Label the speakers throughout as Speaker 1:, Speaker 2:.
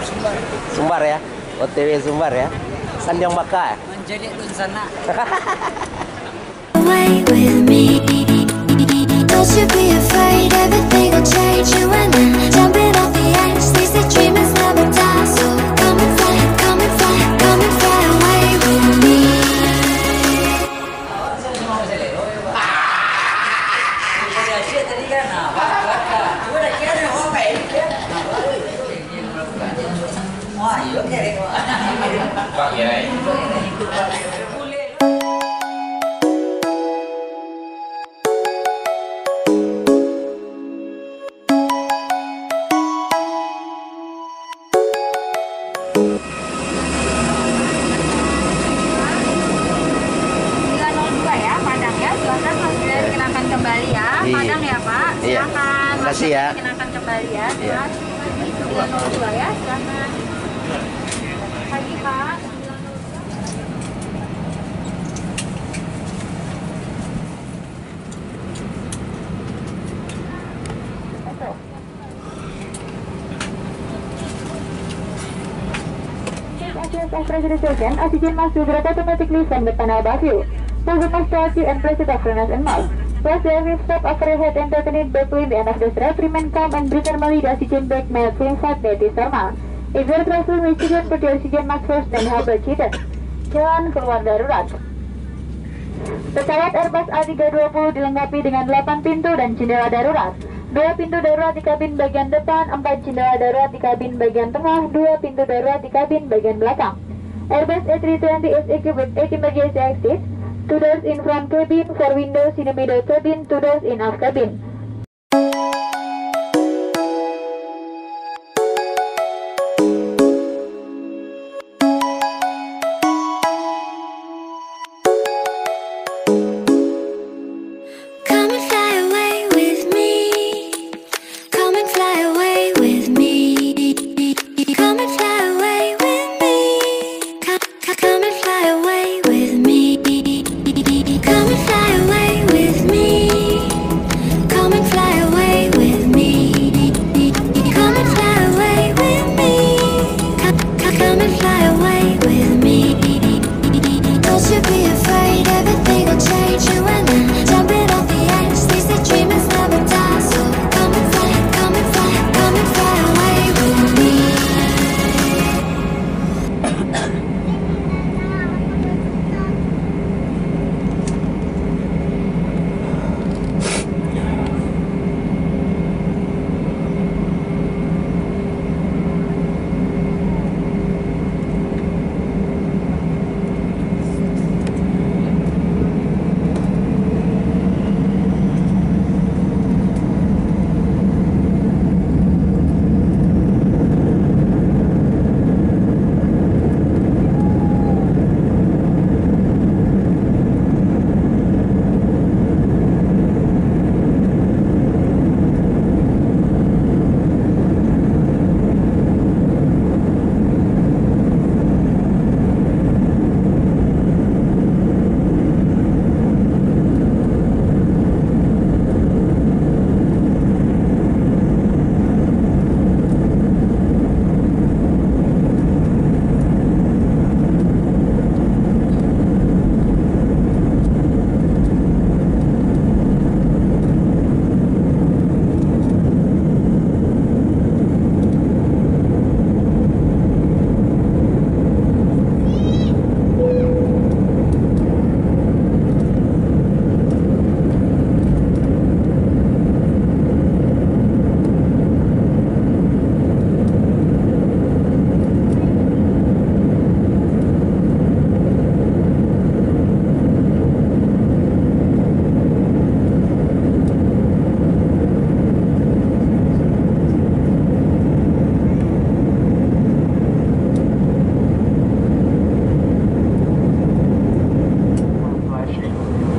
Speaker 1: Sumbar.
Speaker 2: Sumbar ya. OTW Sumbar ya. Sanjang Baka.
Speaker 1: Menjadi dun sana.
Speaker 3: Away with me. Don't you be afraid, everything will change. You and I jumping off the edge. They say dreamers never die, so come and fly, come and fly, come and fly away with me. Dikenakan kembali ya, Padang ya Pak.
Speaker 2: Iya.
Speaker 3: Silakan.
Speaker 2: Terima kasih ya.
Speaker 3: Dikenakan kembali ya.
Speaker 2: Iya.
Speaker 3: 902 ya, silakan. Pagi Pak. Oxygen must be brought automatically from the panel above you. Movement must start you and place it after nose and mouth. Press the airway stop over your head and tighten it back in the end of the strap. Remain calm and breathe normally. The oxygen brake may not inside that is normal. If you're transferring oxygen, put your oxygen mask first then help the cheater. Jalan keluar darurat. Pesawat Airbus A320 dilengkapi dengan 8 pintu dan jendela darurat. 2 pintu darurat di kabin bagian depan, 4 jendela darurat di kabin bagian tengah, 2 pintu darurat di kabin bagian belakang. Airbus A320 is equipped with 8 emergency exits, 2 doors in front cabin, 4 windows in the middle cabin, 2 doors in aft cabin. Come and fly away with me. Come and fly away with me. Come and fly away with me. Come and fly away with me. Come and fly away with me. Come and fly away with me. Come and fly away with me. Come and fly away with me. Don't you be afraid, everything will change. You and I jumping off the edge. They say dreamers never die, so come and fly, come and fly, come and fly away with me.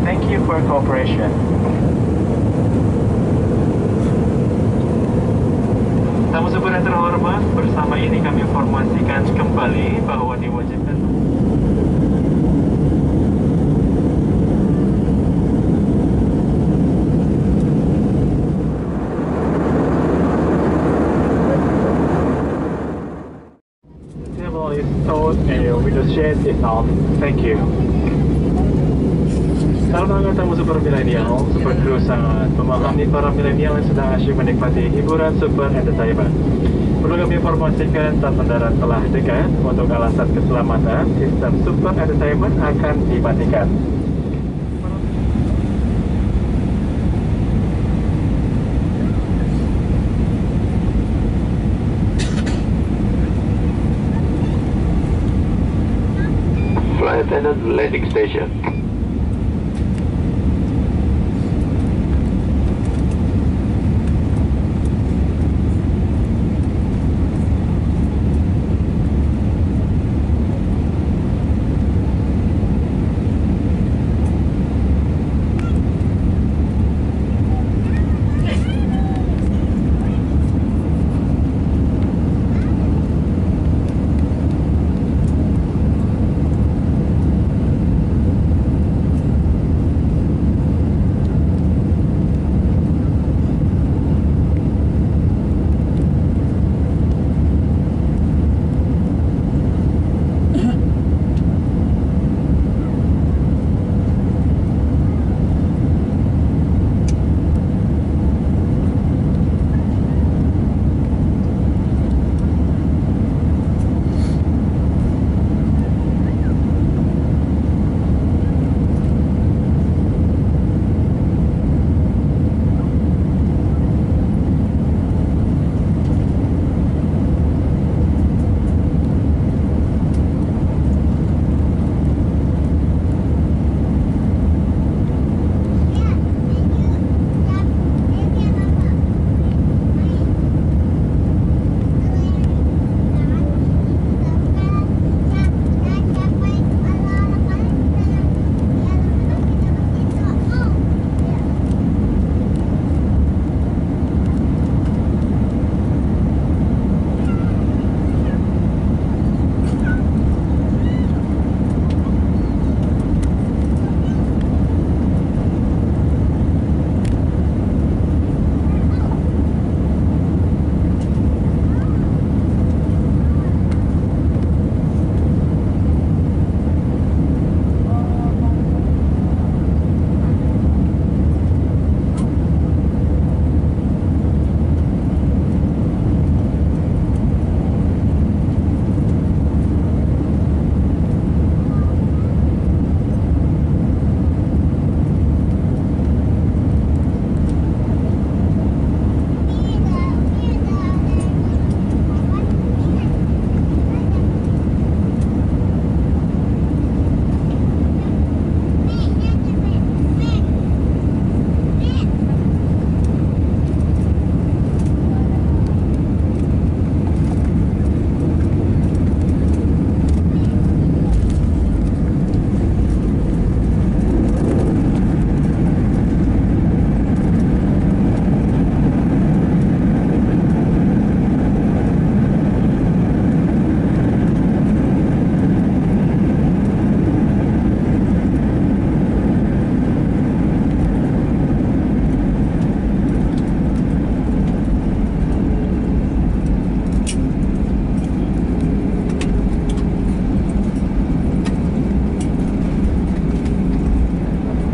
Speaker 4: Thank you for your cooperation. Tamu sebenarnya terhormat, bersama ini kami informasikan kembali bahwa diwajibkan The shade is off. Thank you. Salam hangat tamu Super Millennial. Super Crew sangat memahami para milenial yang sedang asyik menikmati hiburan Super Entertainment. Perlu kami informasikan saat mendarat telah dekat. Untuk alasan keselamatan, sistem Super Entertainment akan dimatikan. Flight attendant landing station.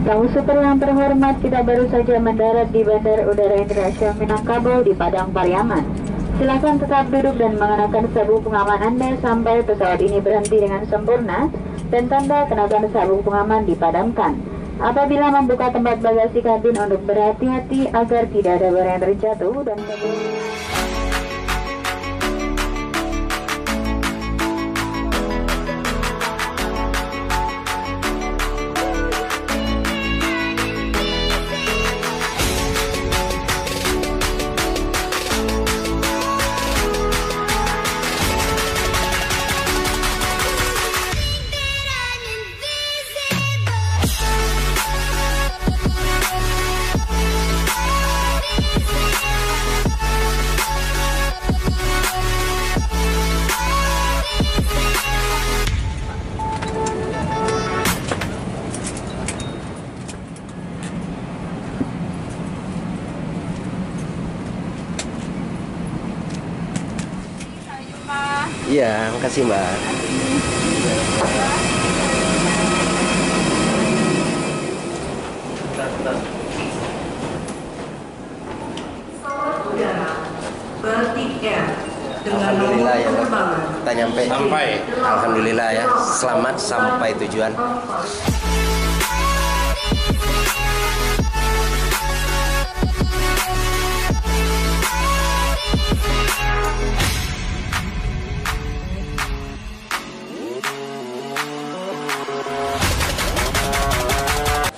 Speaker 3: Tamu Super yang terhormat, kita baru saja mendarat di Bandara Udara Internasional Minangkabau di Padang Pariaman. Silakan tetap duduk dan mengenakan sabuk pengaman Anda sampai pesawat ini berhenti dengan sempurna dan tanda kenakan sabuk pengaman dipadamkan. Apabila membuka tempat bagasi kabin untuk berhati-hati agar tidak ada barang yang terjatuh dan
Speaker 2: Iya, makasih Mbak.
Speaker 1: Bertiket dengan
Speaker 2: Alhamdulillah ya, Mbak.
Speaker 1: penerbangan.
Speaker 2: Kita sampai. Alhamdulillah ya, selamat sampai tujuan.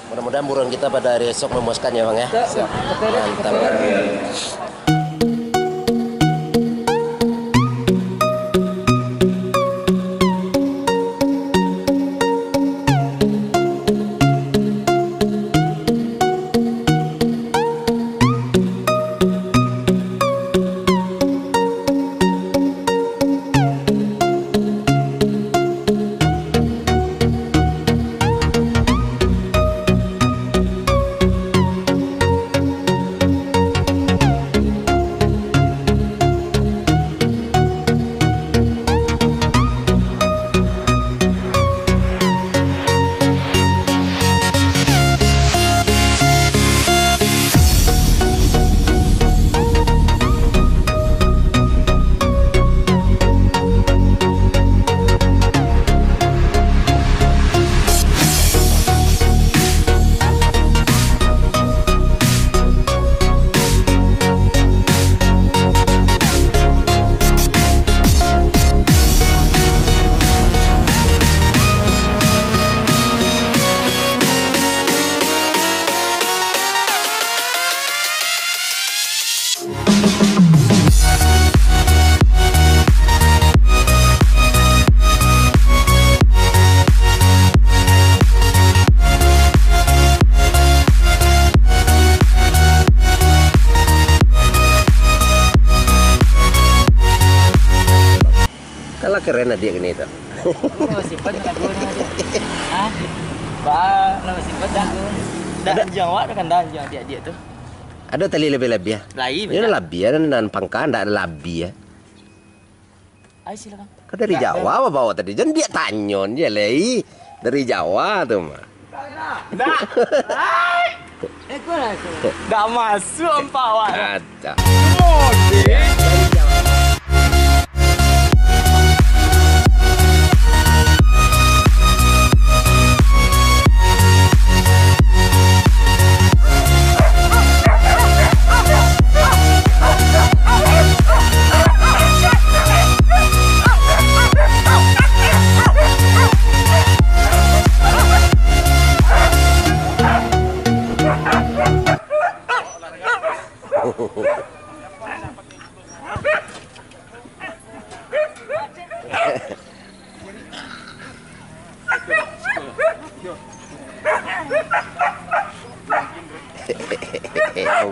Speaker 2: Mudah-mudahan buruan kita pada hari esok memuaskan ya Bang ya. Mantap. Kalah keren dia gini itu.
Speaker 5: Oh, simpan lagu ni. Ah. Ba, nama simpan dah. Dah Jawa kan dah dia tu.
Speaker 2: Ada tali lebih-lebih ya?
Speaker 5: Lai.
Speaker 2: Ini lebih ya dan pangkalan tidak ada lebih ya.
Speaker 5: Ai silakan.
Speaker 2: Kan dari Jawa apa bawa tadi? Jangan dia tanyon dia lei dari Jawa tuh mah.
Speaker 5: Dah. Ekor aku. Dah masuk empat awak.
Speaker 2: Ada.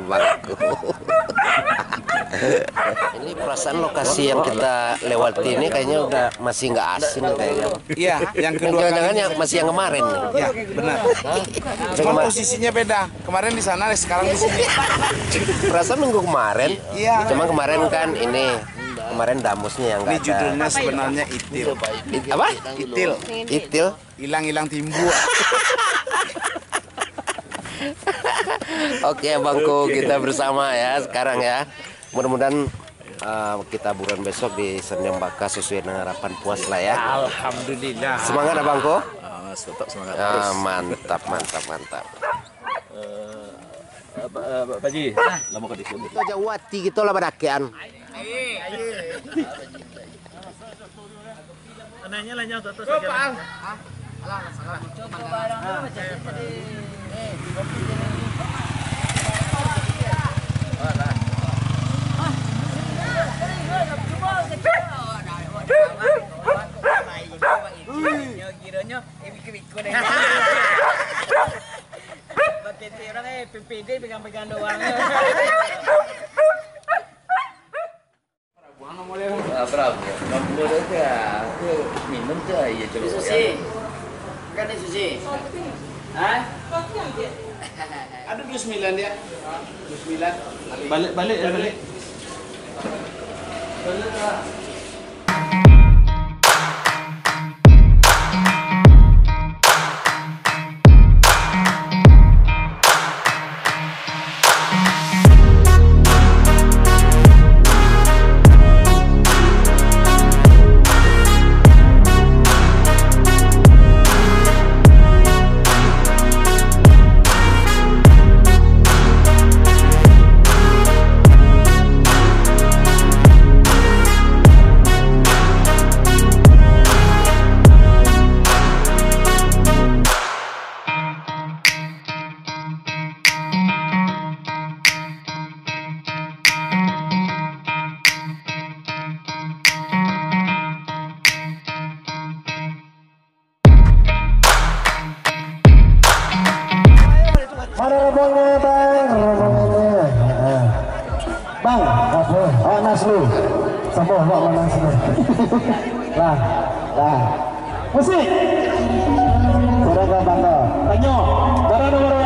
Speaker 2: Bangku. Ini perasaan lokasi yang kita lewati ini kayaknya udah masih nggak asing kayaknya.
Speaker 6: Iya, yang kedua
Speaker 2: Jangan-jangan
Speaker 6: kali.
Speaker 2: yang masih yang kemarin nih.
Speaker 6: Ya, benar. Cuma posisinya beda. Kemarin di sana, sekarang di sini.
Speaker 2: Perasaan minggu kemarin.
Speaker 6: Iya.
Speaker 2: Cuma kemarin kan ini kemarin damusnya yang
Speaker 6: Ini
Speaker 2: nggak ada.
Speaker 6: judulnya sebenarnya Itil.
Speaker 2: Apa?
Speaker 6: Itil.
Speaker 2: Itil.
Speaker 6: Hilang-hilang timbu.
Speaker 2: Oke Bangku, kita bersama ya sekarang ya. Mudah-mudahan kita buruan besok di Senyum Baka sesuai dengan harapan puas lah ya.
Speaker 6: Alhamdulillah.
Speaker 2: Semangat Abangku.
Speaker 6: Tetap semangat.
Speaker 2: Mantap, mantap, mantap.
Speaker 7: Pak Ji, lama kau di sini.
Speaker 2: Itu aja wati gitu lah badakian.
Speaker 7: Anaknya lah nyata terus.
Speaker 5: Kiranya ikut-ikut deh. Berarti orang PPD pegang-pegang doang.
Speaker 7: Berapa? 60 dah. Minum tu aja coba.
Speaker 5: Susi. Kan ni Susi. Hah?
Speaker 6: Ada 29 dia. 29.
Speaker 7: Balik.
Speaker 6: Balik.
Speaker 8: slow. Sama awak mana slow. Lah. Musik. Orang bangga. Tanyo. Barang nomor